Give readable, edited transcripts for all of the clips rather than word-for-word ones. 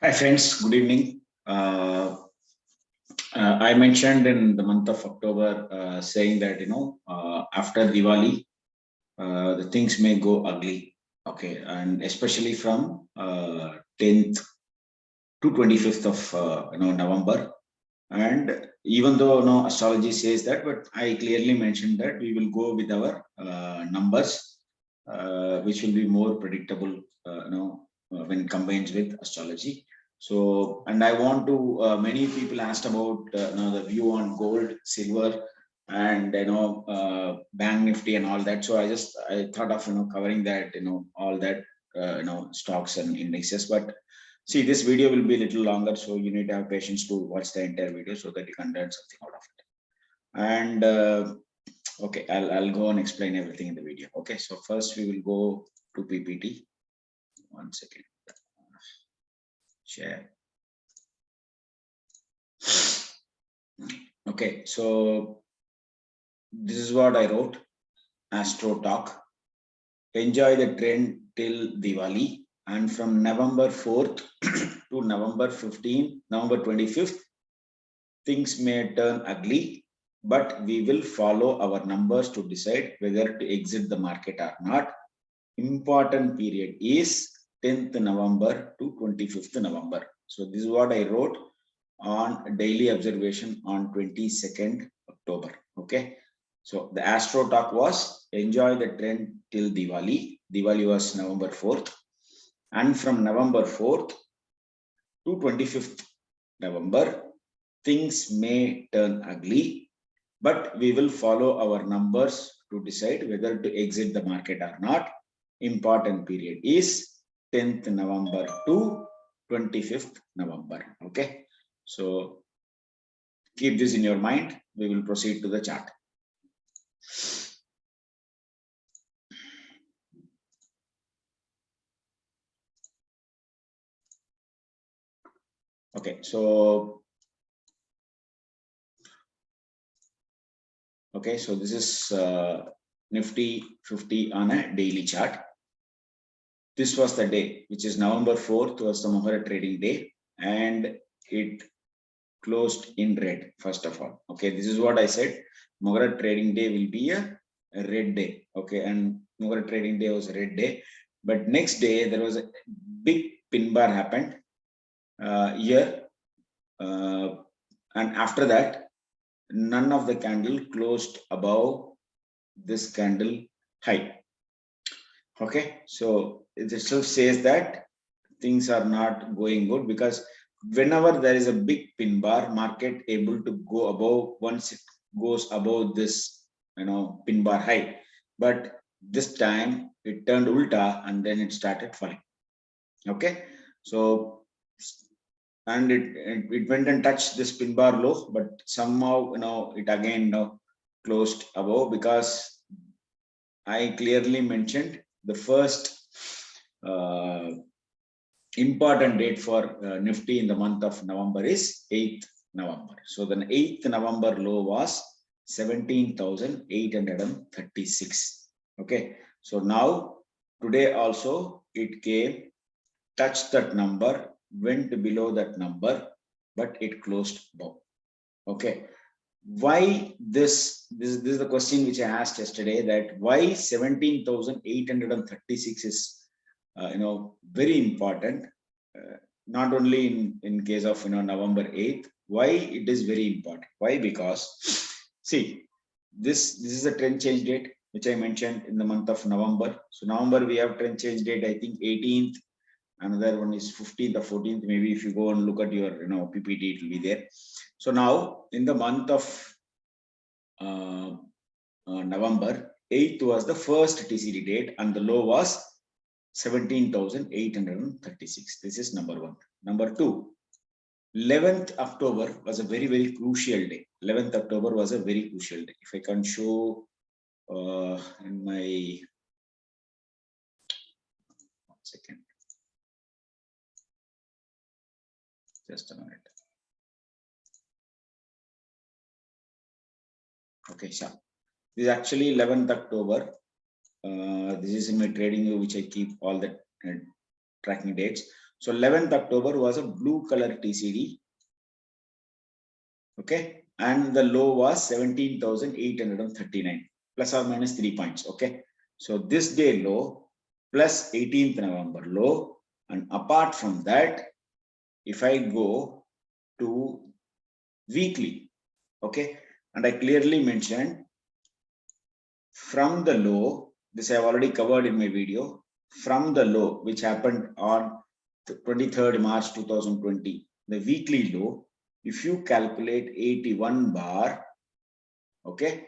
Hi friends, good evening. I mentioned in the month of October saying that after Diwali the things may go ugly. Okay, and especially from 10th to 25th of November. And even though astrology says that, but I clearly mentioned that we will go with our numbers, which will be more predictable. When combined with astrology. So, and I want to. Many people asked about the view on gold, silver, and Bank Nifty and all that. So I thought of covering that all that stocks and indexes, but see, this video will be a little longer, so you need to have patience to watch the entire video so that you can learn something out of it. And okay, I'll go and explain everything in the video. Okay, so first we will go to PPT. 1 second. Share. Okay, so this is what I wrote. Astro Talk. Enjoy the trend till Diwali, and from November 4th to November 15th, November 25th, things may turn ugly, but we will follow our numbers to decide whether to exit the market or not. Important period is 10th November to 25th November. So this is what I wrote on daily observation on 22nd October. Okay. So the Astro Talk was enjoy the trend till Diwali. Diwali was November 4th. And from November 4th to 25th November, things may turn ugly, but we will follow our numbers to decide whether to exit the market or not. Important period is 10th November to 25th November. Okay. So keep this in your mind. We will proceed to the chart. Okay, so this is Nifty 50 on a daily chart. This was the day, which is November 4th, was the Muhurat trading day, and it closed in red. First of all, okay, this is what I said. Muhurat trading day will be a red day. Okay, and Muhurat trading day was a red day, but next day there was a big pin bar happened here, and after that, none of the candle closed above this candle high. Okay, so it itself says that things are not going good, because whenever there is a big pin bar, market able to go above once it goes above this pin bar high, but this time it turned ulta and then it started falling. Okay, so and it went and touched this pin bar low, but somehow it again closed above, because I clearly mentioned the first important date for Nifty in the month of November is 8th November. So the 8th November low was 17,836. Okay. So now today also it came, touched that number, went below that number, but it closed above. Okay. Why this is the question which I asked yesterday, that why 17,836 is very important, not only in case of November 8th. Why it is very important? Why? Because see, this is a trend change date which I mentioned in the month of November. So November we have trend change date, I think 18th, another one is 15th or 14th. Maybe if you go and look at your PPT, it will be there. So now in the month of November, 8th was the first TCD date and the low was 17,836. This is number one. Number two, 11th October was a very, very crucial day. 11th October was a very crucial day. If I can show in my, 1 second, just a minute. Okay, sure. This is actually 11th October. This is in my trading view, which I keep all the tracking dates. So 11th October was a blue color TCD. Okay. And the low was 17,839 plus or minus 3 points. Okay. So this day low plus 18th November low. And apart from that, if I go to weekly, okay, and I clearly mentioned from the low, this I have already covered in my video, from the low, which happened on 23rd March 2020, the weekly low, if you calculate 81 bar, okay,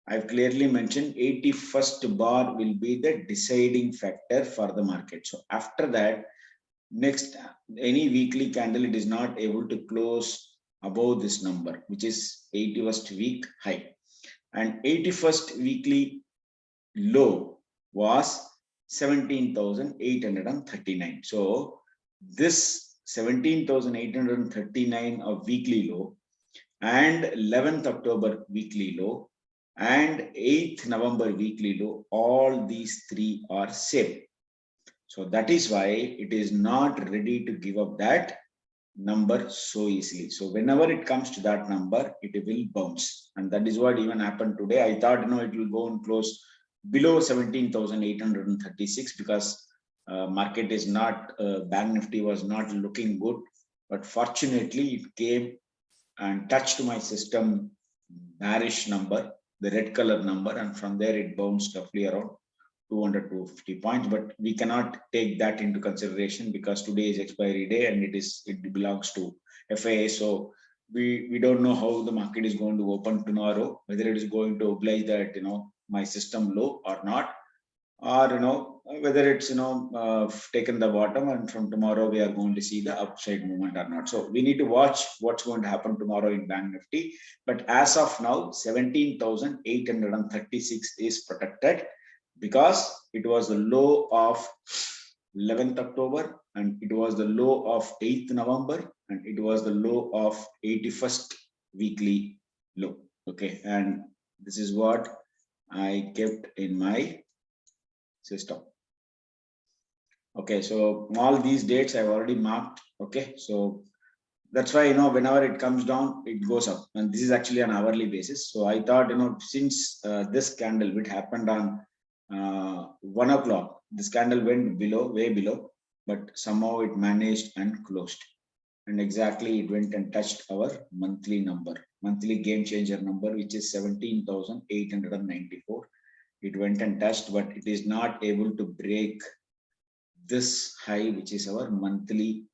I've clearly mentioned 81st bar will be the deciding factor for the market. So after that, next any weekly candle, it is not able to close above this number, which is 81st week high, and 81st weekly low was 17,839. So this 17,839 of weekly low and 11th October weekly low and 8th November weekly low, all these three are same. So that is why it is not ready to give up that number so easily. So whenever it comes to that number, it will bounce. And that is what even happened today. I thought, it will go and close below 17,836 because market is not, Bank Nifty was not looking good. But fortunately, it came and touched my system bearish number, the red color number, and from there it bounced roughly around 200 to 50 points, but we cannot take that into consideration because today is expiry day and it belongs to FIA. So we don't know how the market is going to open tomorrow, whether it is going to oblige that my system low or not, or whether it's taken the bottom and from tomorrow we are going to see the upside movement or not. So we need to watch what's going to happen tomorrow in Bank Nifty. But as of now, 17,836 is protected because it was the low of 11th October and it was the low of 8th November and it was the low of 81st weekly low. Okay, and this is what I kept in my system. Okay, so all these dates I've already marked. Okay, so that's why whenever it comes down, it goes up, and this is actually an hourly basis. So I thought since this candle which happened on 1 o'clock, this candle went below, way below, but somehow it managed and closed, and exactly it went and touched our monthly number, monthly game changer number, which is 17,894. It went and touched, but it is not able to break this high, which is our monthly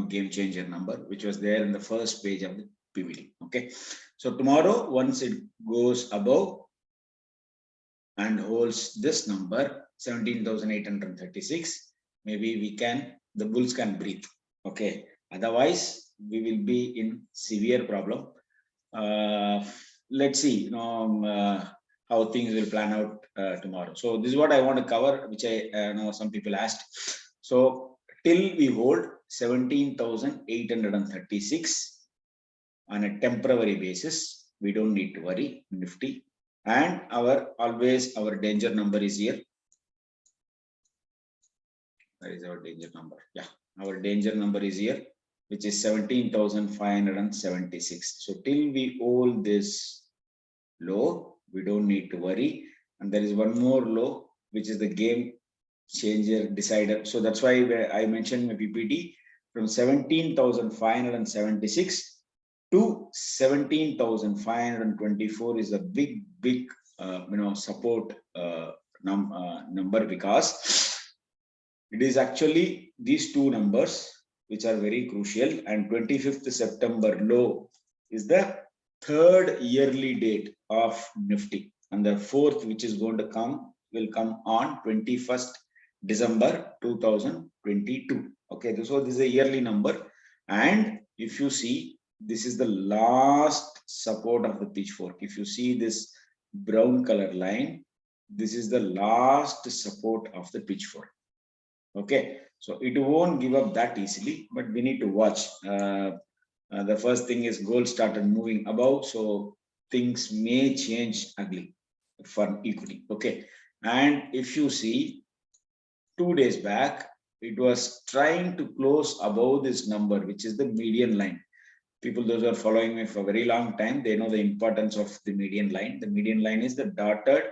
game changer number, which was there in the first page of the PVD. Okay, so tomorrow once it goes above and holds this number 17,836, maybe the bulls can breathe. Okay, otherwise we will be in severe problem. Let's see how things will plan out tomorrow. So this is what I want to cover, which I know some people asked. So till we hold 17,836 on a temporary basis, we don't need to worry, Nifty. And our danger number is here. That is our danger number. Yeah, our danger number is here, which is 17,576. So till we hold this low, we don't need to worry. And there is one more low, which is the game changer decider. So that's why I mentioned my PPT from 17,576 to 17,524 is a big support number, because it is actually these two numbers which are very crucial. And 25th September low is the third yearly date of Nifty, and the fourth, which is going to come, will come on 21st December 2022. Okay, so this is a yearly number, and if you see, this is the last support of the pitchfork. If you see this brown color line, this is the last support of the pitchfork. Okay, so it won't give up that easily, but we need to watch. The first thing is gold started moving above, so things may change ugly for equity. Okay, and if you see 2 days back, it was trying to close above this number, which is the median line. People, those who are following me for a very long time, they know the importance of the median line. The median line is the dotted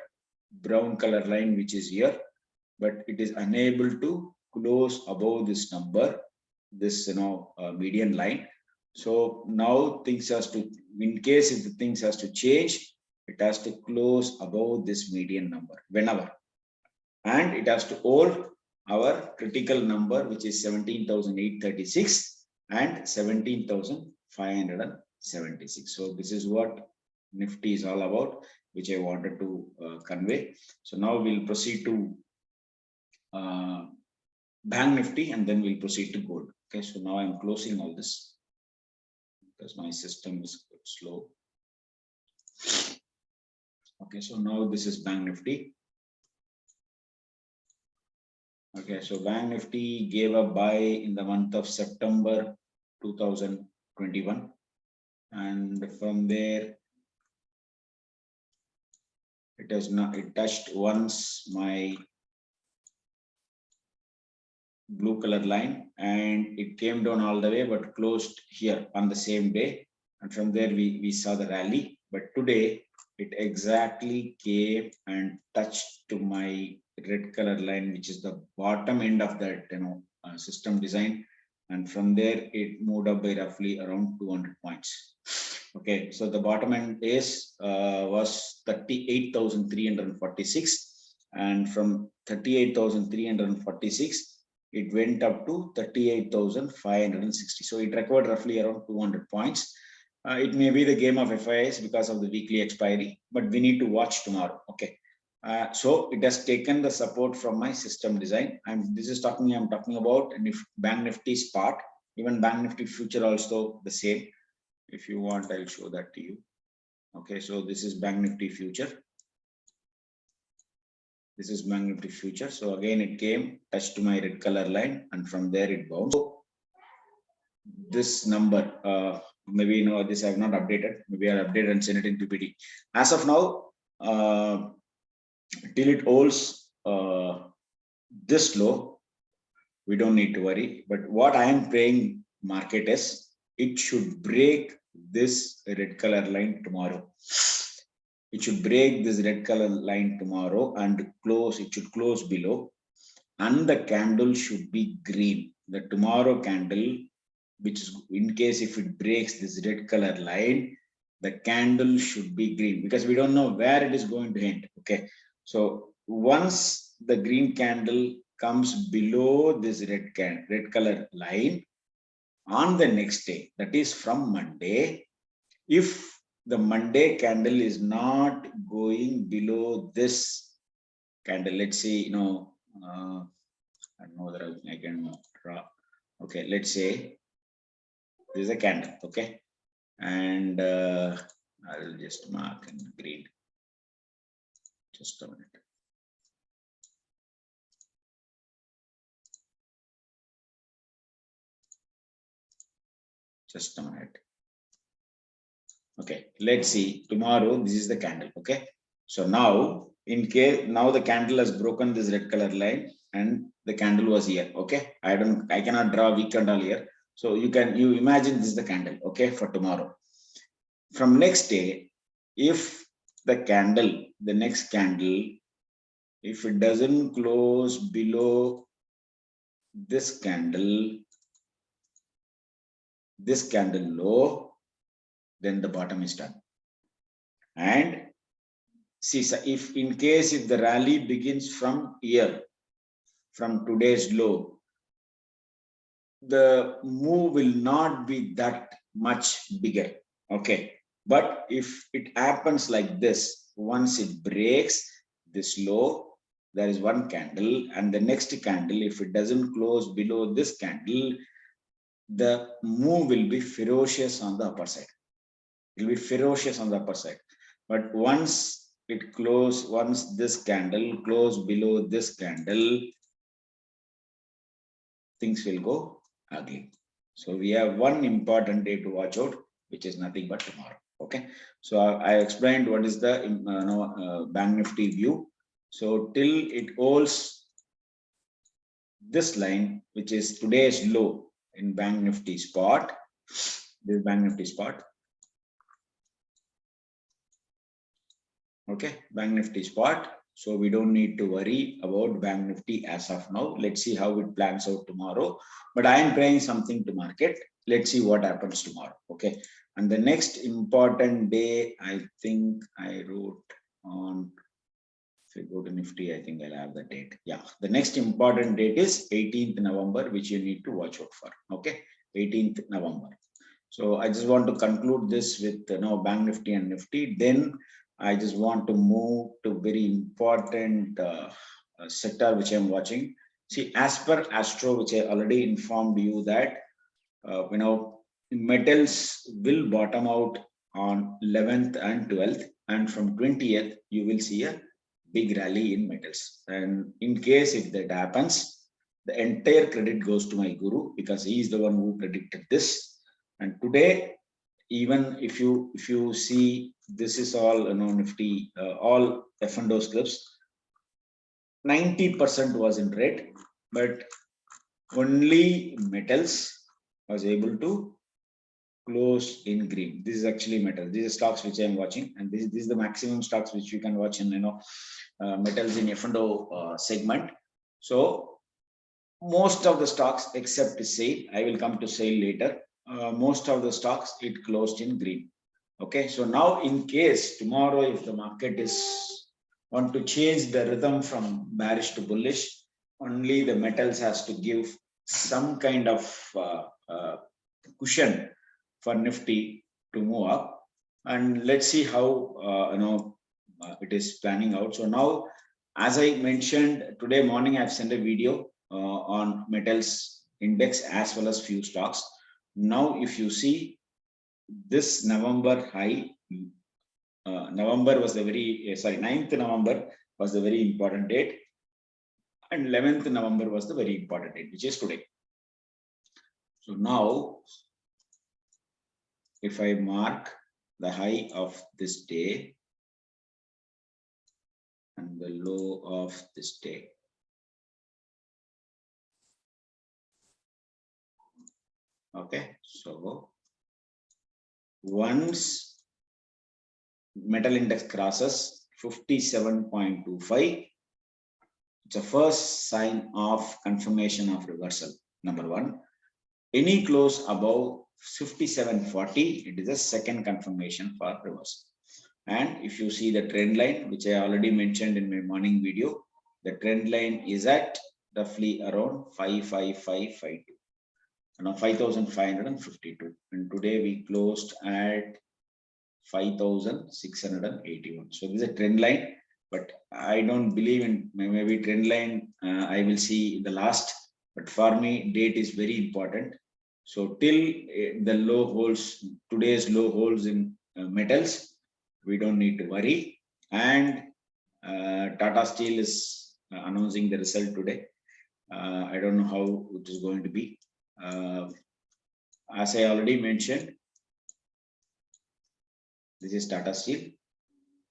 brown color line, which is here, but it is unable to close above this number, this median line. So now things has to, in case if the things has to change, it has to close above this median number whenever, and it has to hold our critical number, which is 17,836 and 17,576. So this is what Nifty is all about, which I wanted to convey. So now we'll proceed to Bank Nifty, and then we'll proceed to gold. Okay, so now I'm closing all this because my system is slow. Okay, so now this is Bank Nifty. Okay, so Bank Nifty gave a buy in the month of September 2021, and from there it has not, it touched once my blue color line, and it came down all the way but closed here on the same day, and from there we saw the rally. But today it exactly came and touched to my red color line, which is the bottom end of that system design, and from there it moved up by roughly around 200 points. Okay, so the bottom end is was 38,346, and from 38,346 it went up to 38,560. So it recovered roughly around 200 points. It may be the game of FIS because of the weekly expiry, but we need to watch tomorrow. Okay. So it has taken the support from my system design, and this is I'm talking about Bank Nifty spot, even Bank Nifty future also the same. If you want, I'll show that to you. Okay, so this is Bank Nifty future. This is Bank Nifty future. So again, it came, touched to my red color line, and from there it bounced. So this number, maybe this I have not updated. Maybe I'll update and send it in PPT. As of now, till it holds this low, we don't need to worry. But what I am praying market is it should break this red color line tomorrow. It should break this red color line tomorrow and close. It should close below, and the candle should be green. The tomorrow candle, which is in case if it breaks this red color line, the candle should be green, because we don't know where it is going to end. Okay, so once the green candle comes below this red color line on the next day, that is from Monday, if the Monday candle is not going below this candle, let's say, I don't know whether I can draw. Okay, let's say this is a candle. Okay, and I'll just mark in green. Just a minute. Just a minute. Okay, let's see. Tomorrow, this is the candle. Okay, so now in case now the candle has broken this red color line, and the candle was here. Okay, I cannot draw week candle here. So you imagine this is the candle. Okay, for tomorrow. From next day, if the next candle, if it doesn't close below this candle low, then the bottom is done. And see, if in case if the rally begins from here, from today's low, the move will not be that much bigger. Okay, but if it happens like this, once it breaks this low, there is one candle, and the next candle, if it doesn't close below this candle, the move will be ferocious on the upper side. It will be ferocious on the upper side. But once this candle close below this candle, things will go ugly. So we have one important day to watch out, which is nothing but tomorrow. Okay, so I explained what is the Bank Nifty view. So till it holds this line, which is today's low in Bank Nifty spot, this Bank Nifty spot. Okay, Bank Nifty spot. So we don't need to worry about Bank Nifty as of now. Let's see how it plans out tomorrow. But I am praying something to market. Let's see what happens tomorrow. Okay. And the next important day, I think I wrote on, if you go to Nifty, I think I'll have the date. Yeah. The next important date is 18th November, which you need to watch out for. Okay. 18th November. So I just want to conclude this with Bank Nifty and Nifty. Then I just want to move to very important sector which I'm watching. See, as per Astro, which I already informed you that metals will bottom out on 11th and 12th, and from 20th you will see a big rally in metals. And in case if that happens, the entire credit goes to my guru, because he is the one who predicted this. And today, even if you see, this is all Nifty, all F&O scripts, 90% was in red, but only metals was able to close in green. This is actually metal. These are stocks which I am watching, and this is the maximum stocks which you can watch in metals in F&O segment. So most of the stocks except SAIL, I will come to SAIL later. Most of the stocks it closed in green. Okay, so now in case tomorrow if the market is want to change the rhythm from bearish to bullish, only the metals has to give some kind of cushion for Nifty to move up, and let's see how it is planning out. So now, as I mentioned today morning, I've sent a video on metals index as well as few stocks. Now, if you see this November high, November was the 9th November was the very important date, and 11th November was the very important date, which is today. So now, if I mark the high of this day and the low of this day, okay, so once metal index crosses 57.25, it's a first sign of confirmation of reversal. Number one, any close above 57.40, it is a second confirmation for reversal. And if you see the trend line, which I already mentioned in my morning video, the trend line is at roughly around 55552. 5,552, and today we closed at 5,681. So this is a trend line, but I don't believe in maybe trend line. I will see in the last, but for me, date is very important. So till the low holds, today's low holds in metals, we don't need to worry. And Tata Steel is announcing the result today. I don't know how it is going to be. As I already mentioned, this is Tata Steel.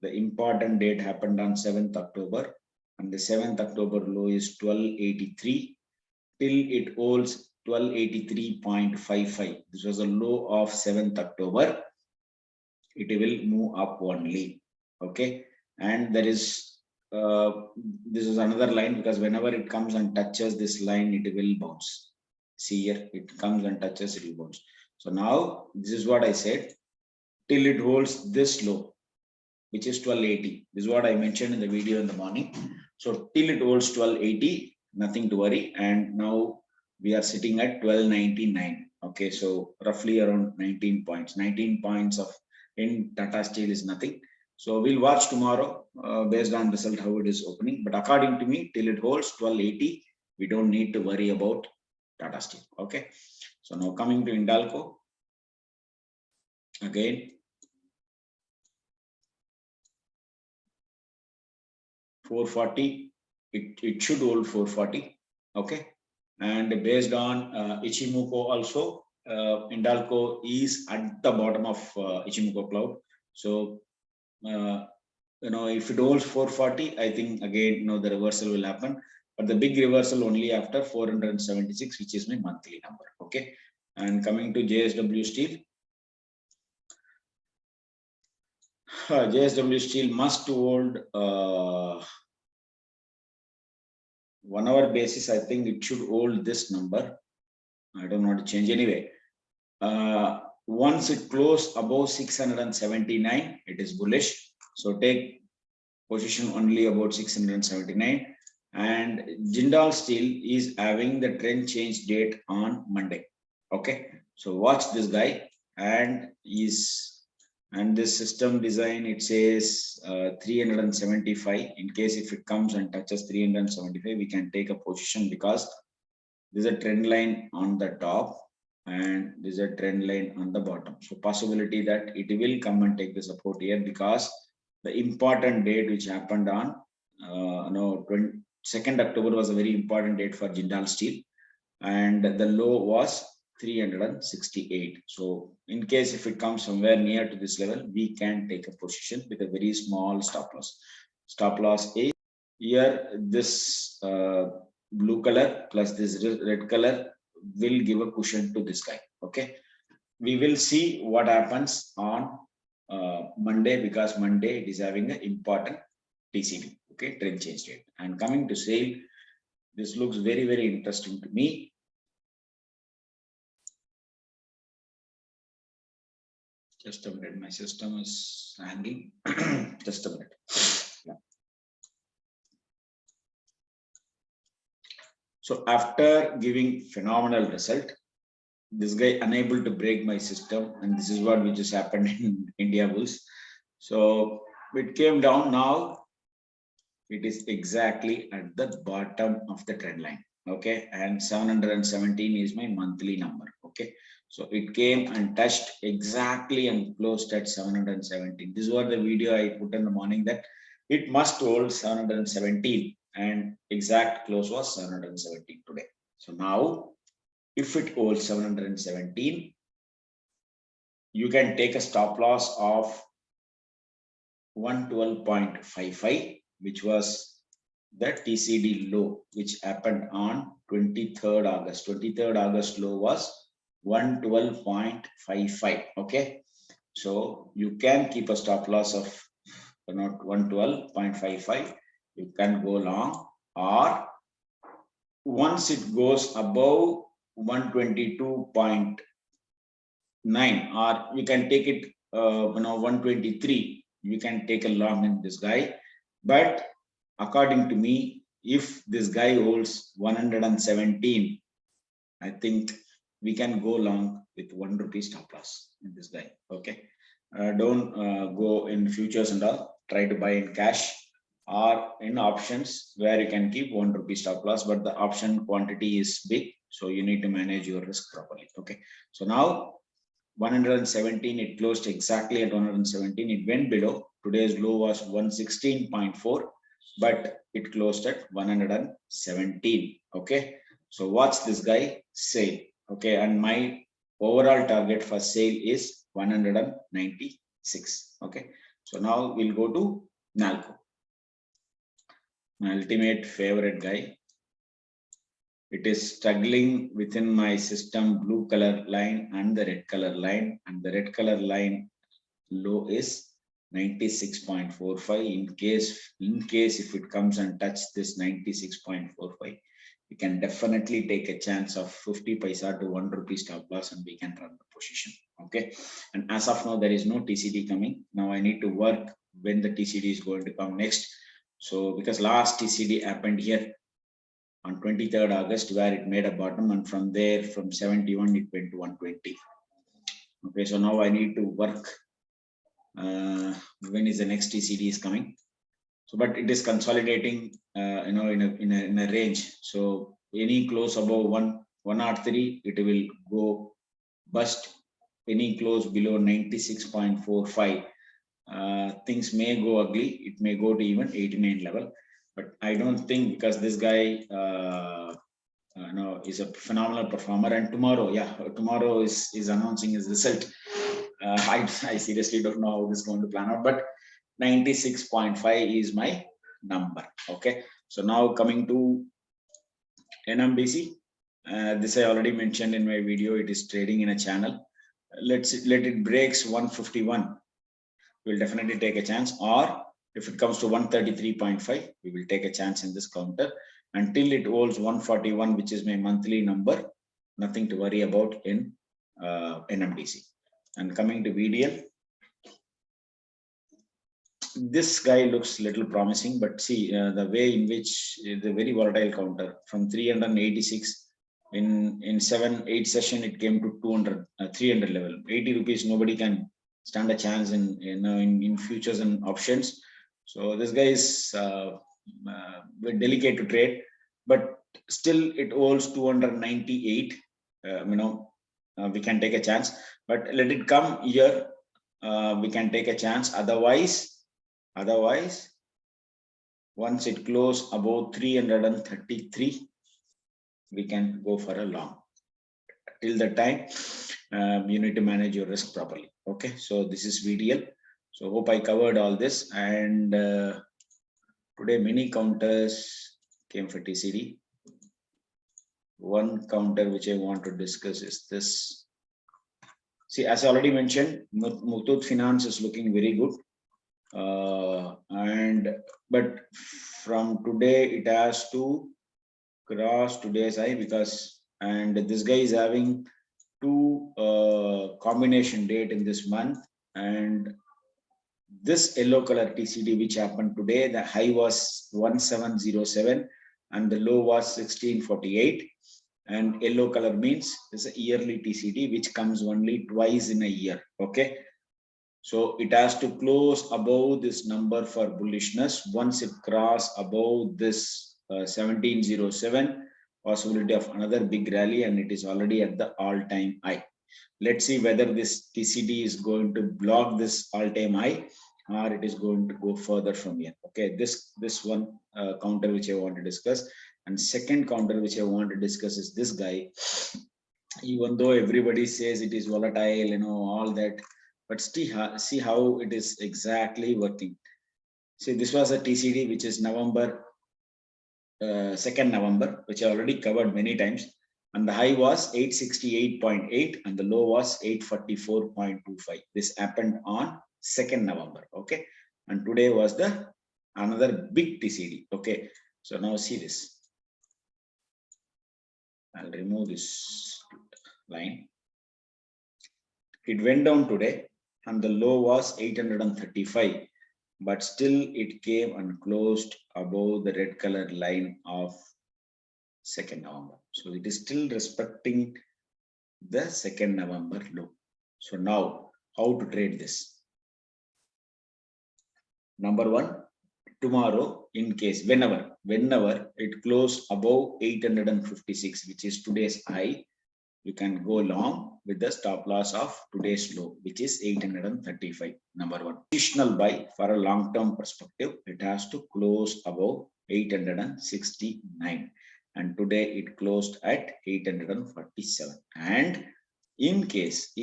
The important date happened on 7th October, and the 7th October low is 1283. Till it holds 1283.55. This was a low of 7th October. It will move up only. Okay, and there is this is another line, because whenever it comes and touches this line, it will bounce. See here, it comes and touches, it will bounce. So now this is what I said, till it holds this low, which is 1280. This is what I mentioned in the video in the morning. So till it holds 1280, nothing to worry. And now we are sitting at 1299. Okay, so roughly around 19 points. 19 points of in Tata Steel is nothing. So we'll watch tomorrow based on result how it is opening. But according to me, till it holds 1280, we don't need to worry about Tata Steel. Okay, so now coming to Hindalco. Again, 440, it should hold 440. Okay, and based on Ichimoku also, Hindalco is at the bottom of Ichimoku cloud. So if it holds 440, I think again the reversal will happen. but the big reversal only after 476, which is my monthly number. Okay, and coming to JSW Steel. JSW Steel must hold 1 hour basis. I think it should hold this number. I don't want to change anyway. Once it closed above 679, it is bullish. So take position only about 679. And Jindal Steel is having the trend change date on Monday. Okay, so watch this guy, and this system design, it says 375. In case if it comes and touches 375, we can take a position, because there's a trend line on the top and there's a trend line on the bottom. So possibility that it will come and take the support here, because the important date which happened on 2nd October was a very important date for Jindal Steel, and the low was 368. So in case if it comes somewhere near to this level, we can take a position with a very small stop loss. Stop loss is here, this blue color plus this red color will give a cushion to this guy. Okay, we will see what happens on Monday, because Monday it is having an important TCD. Okay, trend change date. And coming to SAIL, this looks very, very interesting to me. Just a minute, my system is hanging. Just a minute. Yeah. So after giving phenomenal result, this guy unable to break my system, and this is what just happened in India Bulls. So it came down. Now it is exactly at the bottom of the trend line. Okay, and 717 is my monthly number. Okay, so it came and touched exactly and closed at 717. This was the video I put in the morning, that it must hold 717, and exact close was 717 today. So now if it holds 717, you can take a stop loss of 112.55, which was the TCD low, which happened on 23rd August. 23rd August low was 112.55. Okay, so you can keep a stop loss of 112.55. You can go long, or once it goes above 122.9, or you can take it 123, you can take a long in this guy. But according to me, if this guy holds 117, I think we can go long with 1 rupee stop loss in this guy. Okay, don't go in futures and all. Try to buy in cash or in options, where you can keep 1 rupee stop loss, but the option quantity is big, so you need to manage your risk properly. Okay, so now 117, it closed exactly at 117. It went below. Today's low was 116.4, but it closed at 117. Okay, so watch this guy, SAIL. Okay, and my overall target for SAIL is 196. Okay, so now we'll go to NALCO, my ultimate favorite guy. It is struggling within my system, blue color line and the red color line, and the red color line low is 96.45. In case if it comes and touch this 96.45, we can definitely take a chance of 50 paisa to 1 rupee stop loss, and we can run the position. Okay, and as of now, there is no TCD coming. Now I need to work when the TCD is going to come next. So because last TCD happened here on 23rd August, where it made a bottom, and from there, from 71, it went to 120. Okay, so now I need to work when is the next TCD is coming. So, but it is consolidating, in a range. So any close above 103, it will go bust. Any close below 96.45, things may go ugly. It may go to even 89 level. But I don't think, because this guy is a phenomenal performer, and tomorrow is announcing his result. I seriously don't know how this is going to plan out, but 96.5 is my number. Okay, so now coming to NMDC, this I already mentioned in my video, it is trading in a channel. Let it breaks 151, we'll definitely take a chance, or if it comes to 133.5, we will take a chance in this counter until it holds 141, which is my monthly number. Nothing to worry about in NMDC. And coming to VDL, this guy looks little promising, but see the way in which the very volatile counter from 386 in 7-8 session, it came to 200 300 level. 80 rupees, nobody can stand a chance in futures and options. So this guy is very delicate to trade, but still it holds 298. We can take a chance, but let it come here, we can take a chance. Otherwise, once it close above 333, we can go for a long. Till the time, you need to manage your risk properly. Okay, so this is VDL. So hope I covered all this. And today many counters came for TCD. One counter which I want to discuss is this. See, as I already mentioned, Muthoot Finance is looking very good. But from today it has to cross today's high, because this guy is having two combination date in this month, and this yellow color TCD which happened today, the high was 1707 and the low was 1648, and yellow color means it's a yearly TCD which comes only twice in a year. Okay, so it has to close above this number for bullishness. Once it cross above this 1707, possibility of another big rally, and it is already at the all-time high. Let's see whether this TCD is going to block this all-time high, or it is going to go further from here. Okay, this one counter which I want to discuss, and second counter which I want to discuss is this guy. Even though everybody says it is volatile, all that, but still see how it is exactly working. See, this was a TCD which is November 2nd November, which I already covered many times, and the high was 868.8 and the low was 844.25. This happened on 2nd November. Okay, and today was the another big TCD. Okay, so now see this. I'll remove this line. It went down today and the low was 835, but still it came and closed above the red color line of 2nd November. So it is still respecting the 2nd November low. So now how to trade this? Number one, tomorrow, in case, whenever it closed above 856, which is today's high, you can go long with the stop loss of today's low, which is 835. Number one, additional buy for a long-term perspective, it has to close above 869, and today it closed at 847. And in case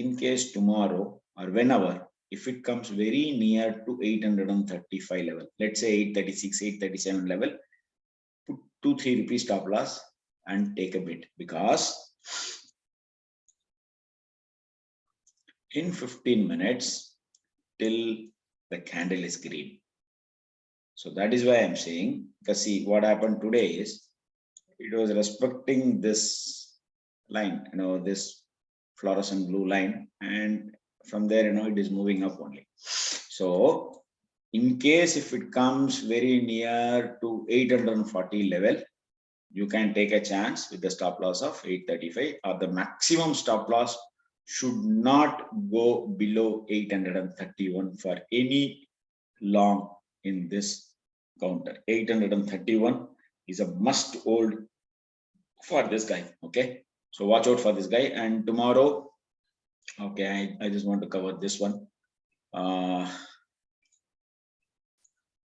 tomorrow or whenever, if it comes very near to 835 level, let's say 836, 837 level, put 2-3 rupees stop loss and take a bit, because in 15 minutes till the candle is green. So that is why I'm saying, because see what happened today is it was respecting this line, this fluorescent blue line, and from there, it is moving up only. So in case if it comes very near to 840 level, you can take a chance with the stop loss of 835, or the maximum stop loss should not go below 831 for any long in this counter. 831 is a must hold for this guy. Okay, so watch out for this guy. And tomorrow, okay, I just want to cover this one.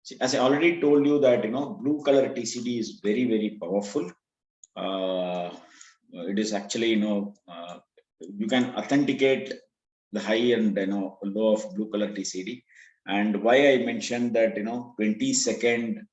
See, as I already told you that blue color TCD is very, very powerful. It is actually you can authenticate the high and low of blue color TCD. And why I mentioned that 22nd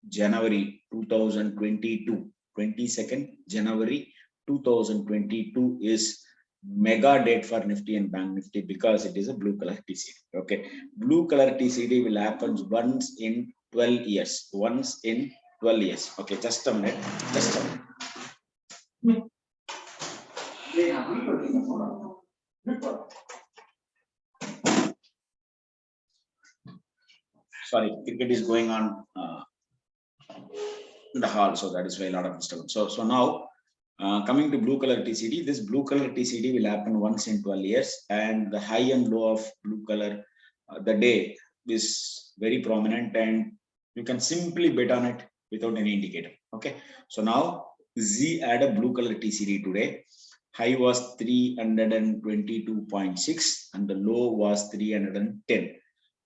January 2022, 22nd January 2022 is mega date for Nifty and Bank Nifty because it is a blue color TCD. Okay, blue color TCD will happen once in 12 years. Once in 12 years. Okay, just a minute. Just a minute. Sorry, cricket is going on in the hall, so that is why a lot of disturbance. So now coming to blue color TCD, this blue color TCD will happen once in 12 years, and the high and low of blue color, the day is very prominent, and you can simply bet on it without any indicator. Okay, so now Z had a blue color TCD today. High was 322.6 and the low was 310.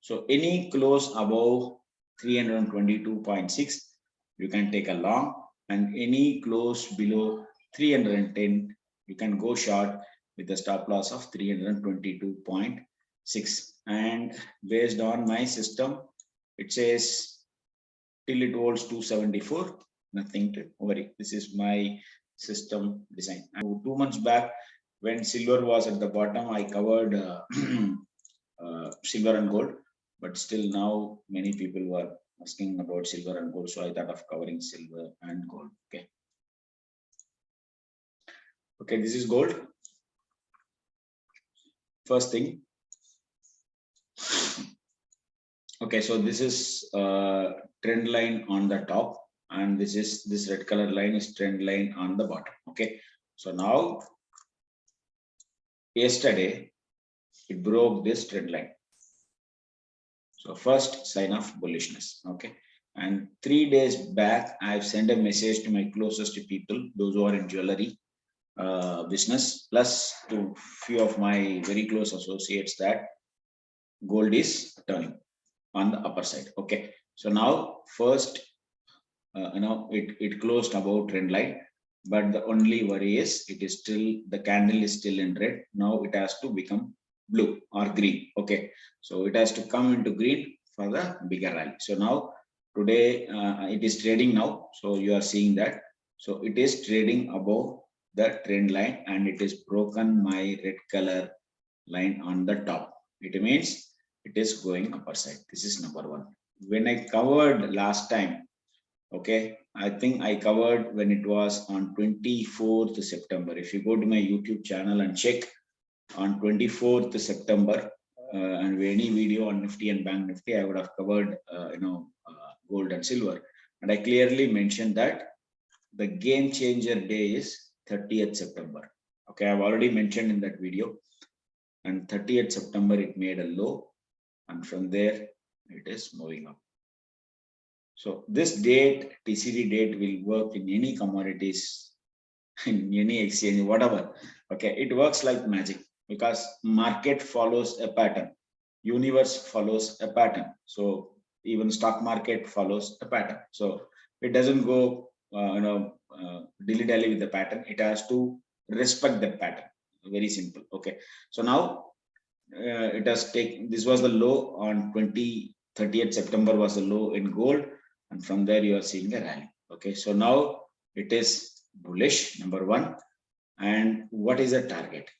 So any close above 322.6, you can take a long, and any close below 310, you can go short with a stop loss of 322.6. And based on my system, it says till it holds 274, nothing to worry. This is my system design. And 2 months back, when silver was at the bottom, I covered silver and gold, but still now many people were asking about silver and gold, so I thought of covering silver and gold. Okay. Okay, this is gold. First thing. Okay, so this is trend line on the top, and this red color line is trend line on the bottom. Okay, so now yesterday it broke this trend line. So first sign of bullishness. Okay, and 3 days back I've sent a message to my closest people, those who are in jewelry business, plus to few of my very close associates, that gold is turning on the upper side. Okay, so now first it closed above trend line, but the only worry is it is still, the candle is still in red. Now it has to become blue or green. Okay, so it has to come into green for the bigger rally. So now today it is trading now, so you are seeing that. So it is trading above the trend line, and it is broken my red color line on the top. It means it is going upper side. This is number one. When I covered last time, okay, I think I covered when it was on 24th September. If you go to my YouTube channel and check on 24th September and any video on Nifty and Bank Nifty, I would have covered gold and silver, and I clearly mentioned that the game changer day is 30th September. Okay, I've already mentioned in that video, and 30th September it made a low, and from there it is moving up. So this date, TCD date, will work in any commodities, in any exchange, whatever. Okay, it works like magic because market follows a pattern, universe follows a pattern. So even stock market follows a pattern. So it doesn't go dilly-dally with the pattern. It has to respect that pattern. Very simple. Okay, so now it has taken, this was the low on 30th September was the low in gold, and from there you are seeing a rally. Okay, so now it is bullish, number one. And what is the target?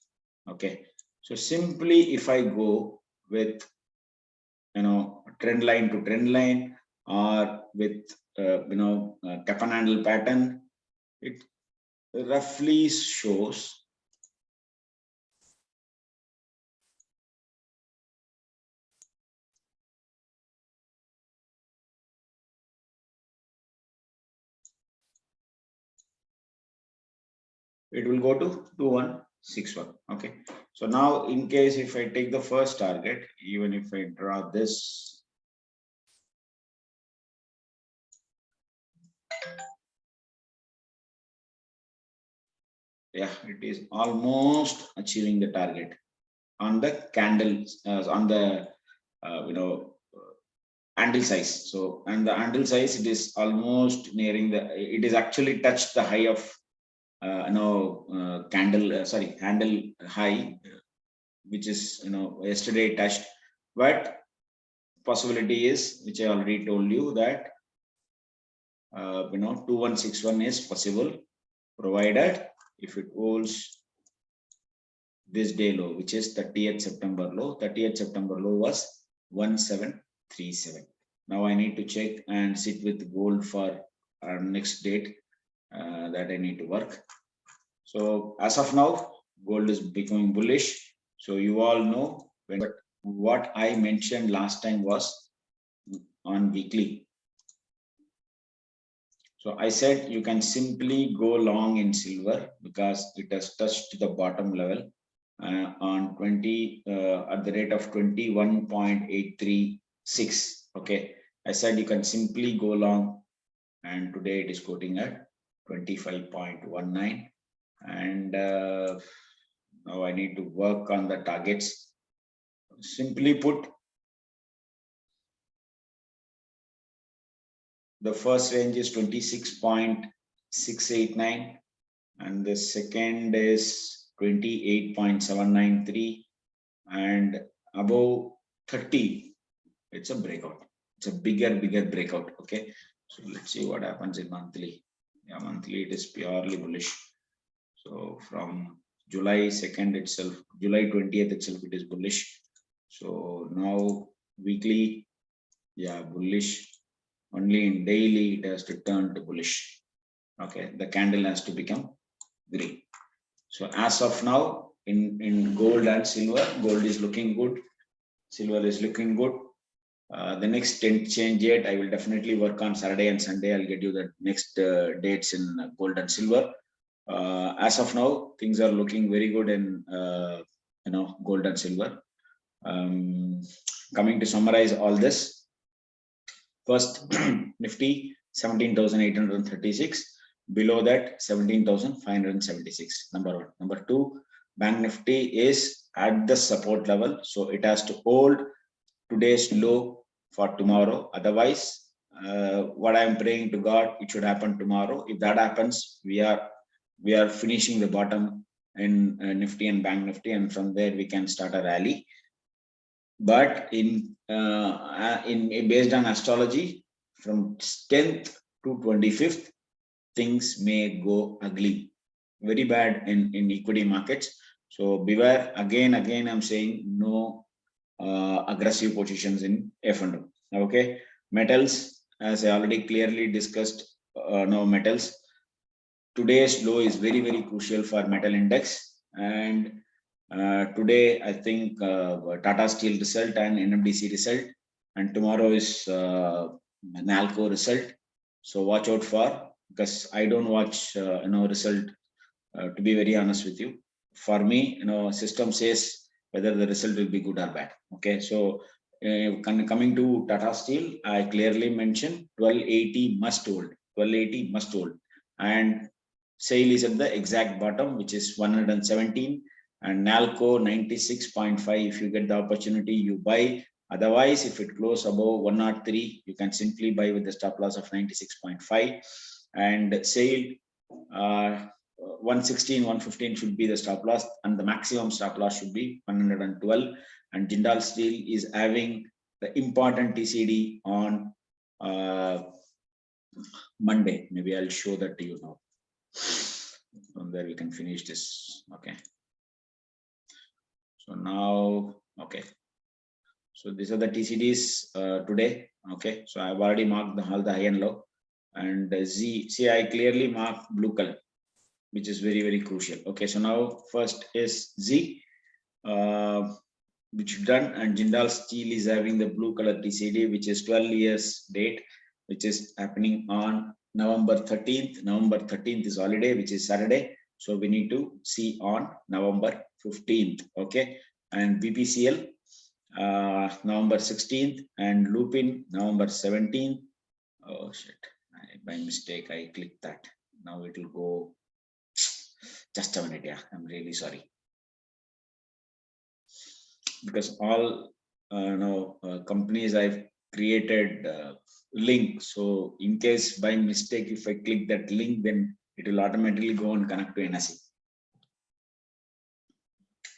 Okay, so simply if I go with trend line to trend line, or with cup and handle pattern, it roughly shows it will go to 2161. Okay, so now in case if I take the first target, even if I draw this, yeah, it is almost achieving the target on the candles, on the handle size. So, and the handle size, it is almost nearing the, it is actually touched the high of handle high, which is yesterday touched. But possibility is, which I already told you, that 2161 is possible, provided if it holds this day low, which is 30th September low. 30th September low was 1737. Now I need to check and sit with gold for our next date that I need to work. So as of now, gold is becoming bullish. So you all know what I mentioned last time was on weekly. So I said you can simply go long in silver because it has touched the bottom level on 20 at the rate of 21.836. Okay, I said you can simply go long, and today it is quoting at 25.19. And now I need to work on the targets. Simply put, the first range is 26.689 and the second is 28.793, and above 30 it's a breakout. It's a bigger breakout. Okay, so let's see what happens in monthly. Yeah, monthly it is purely bullish. So from July 2nd itself, July 20th itself, it is bullish. So now weekly, yeah, bullish. Only in daily it has to turn to bullish. Okay, the candle has to become green. So as of now, in gold and silver, gold is looking good, silver is looking good. The next change date, I will definitely work on Saturday and Sunday. I'll get you the next dates in gold and silver. As of now, things are looking very good in gold and silver. Coming to summarize all this, first Nifty 17,836, below that 17,576. Number one. Number two, Bank Nifty is at the support level, so it has to hold today's low for tomorrow. Otherwise, what I'm praying to God, it should happen tomorrow. If that happens, we are finishing the bottom in Nifty and Bank Nifty, and from there we can start a rally. But in based on astrology, from 10th to 25th, things may go ugly, very bad in equity markets. So beware. Again, I'm saying no aggressive positions in F&O. Okay, metals, as I already clearly discussed, no metals. Today's low is very crucial for metal index, and today I think Tata Steel result and NMDC result, and tomorrow is Nalco result. So watch out for, because I don't watch result, to be very honest with you. For me, system says whether the result will be good or bad. Okay, so coming to Tata Steel, I clearly mentioned 1280 must hold, 1280 must hold, and sale is at the exact bottom, which is 117, and Nalco 96.5. If you get the opportunity, you buy. Otherwise, if it closes above 103, you can simply buy with the stop loss of 96.5. And sale 116, 115 should be the stop loss, and the maximum stop loss should be 112. And Jindal Steel is having the important TCD on Monday. Maybe I'll show that to you now. From there we can finish this. Okay, so now, okay, so these are the TCDs today. Okay, so I've already marked all the high and low, and Z, see, I clearly marked blue color, which is very crucial. Okay, so now first is Z, which done, and Jindal Steel is having the blue color TCD, which is 12 years date, which is happening on November 13th. November 13th is holiday, which is Saturday. So we need to see on November 15th. Okay, and BPCL November 16th, and Lupin November 17th. Oh shit, by mistake I clicked that. Now it will go. Just a minute, yeah, I'm really sorry. Because all companies I've created link, so in case by mistake if I click that link, then it will automatically go and connect to NSE.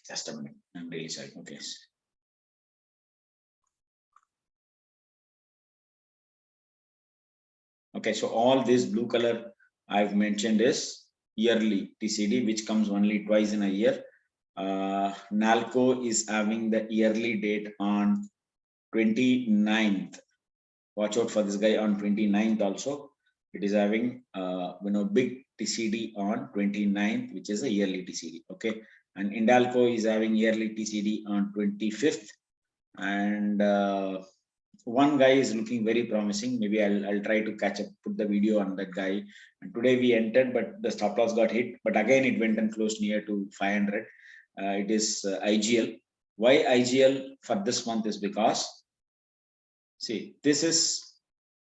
Just a minute, I'm really sorry. Okay, Okay, so all this blue color I've mentioned is yearly TCD, which comes only twice in a year. NALCO is having the yearly date on 29th. Watch out for this guy on 29th also. It is having big TCD on 29th, which is a yearly TCD. Okay, and Indalco is having yearly TCD on 25th, and one guy is looking very promising. Maybe I'll try to catch up, put the video on that guy. And today we entered, but the stop loss got hit. But again, it went and closed near to 500. It is IGL. Why IGL for this month is because, see, this is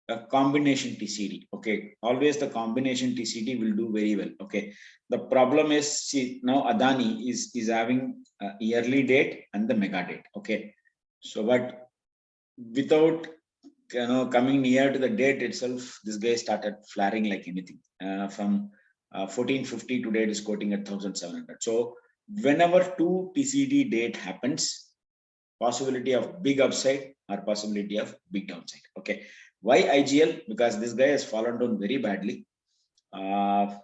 a combination TCD. Okay, always the combination TCD will do very well. Okay, the problem is, see, now Adani is having a yearly date and the mega date. Okay, so but without coming near to the date itself, this guy started flaring like anything. From 1450 today, it is quoting at 1700. So whenever two TCD date happens, possibility of big upside or possibility of big downside. Okay, why IGL? Because this guy has fallen down very badly.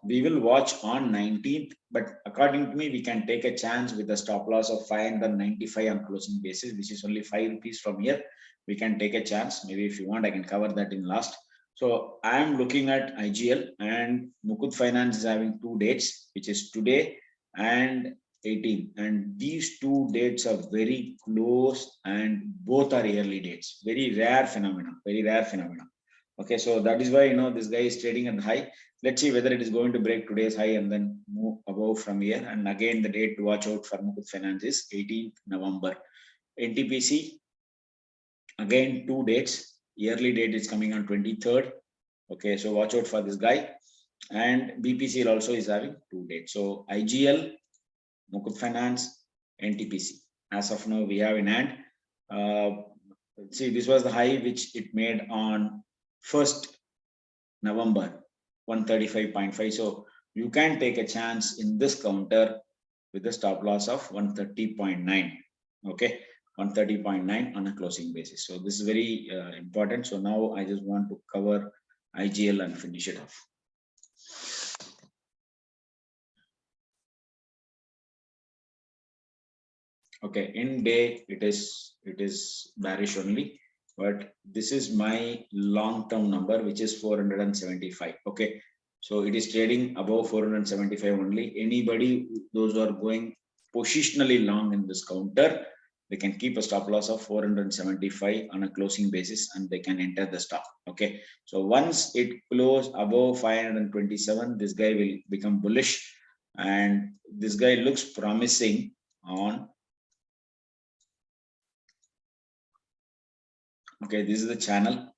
We will watch on 19th, but according to me, we can take a chance with a stop loss of 595 on closing basis, which is only 5 rupees from here. We can take a chance. Maybe if you want, I can cover that in last. So I am looking at IGL, and Muthoot Finance is having 2 dates, which is today and 18, and these 2 dates are very close, and both are yearly dates. Very rare phenomenon. Very rare phenomenon. Okay, so that is why this guy is trading at high. Let's see whether it is going to break today's high and then move above from here. And again, the date to watch out for Muthoot Finance is 18th November. NTPC, again 2 dates. Yearly date is coming on 23rd. Okay, so watch out for this guy. And BPCL also is having 2 dates. So IGL, Muthoot Finance, NTPC. As of now, we have in hand. See, this was the high which it made on 1st November, 135.5. So you can take a chance in this counter with a stop loss of 130.9. Okay, 130.9 on a closing basis. So this is very important. So now I just want to cover IGL and finish it off. Okay, in day it is bearish only, but this is my long-term number, which is 475. Okay, so it is trading above 475 only. Anybody, those who are going positionally long in this counter, they can keep a stop loss of 475 on a closing basis, and they can enter the stock. Okay, so once it closes above 527, this guy will become bullish, and this guy looks promising on. Okay, this is the channel.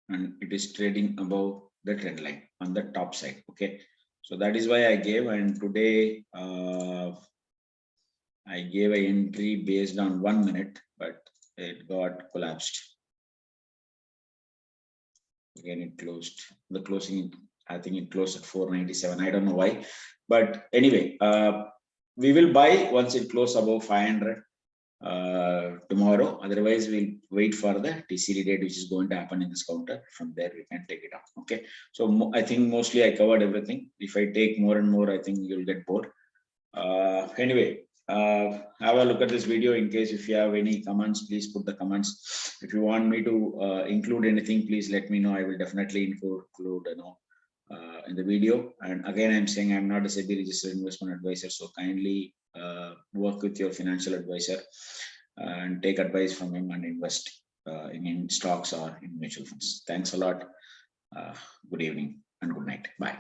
And it is trading above the trend line on the top side. Okay, so that is why I gave, and today I gave an entry based on 1 minute, but it got collapsed. Again, it closed. The closing, I think it closed at 497. I don't know why, but anyway, we will buy once it closes above 500 tomorrow. Otherwise, we'll wait for the TCD date, which is going to happen in this counter. From there, we can take it up. Okay, so I think mostly I covered everything. If I take more and more, I think you'll get bored. Anyway, have a look at this video. In case if you have any comments, please put the comments. If you want me to include anything, please let me know. I will definitely include in the video. And again, I'm saying I'm not a SEBI registered investment advisor, so kindly work with your financial advisor and take advice from him and invest in stocks or in mutual funds. Thanks a lot. Good evening and good night. Bye.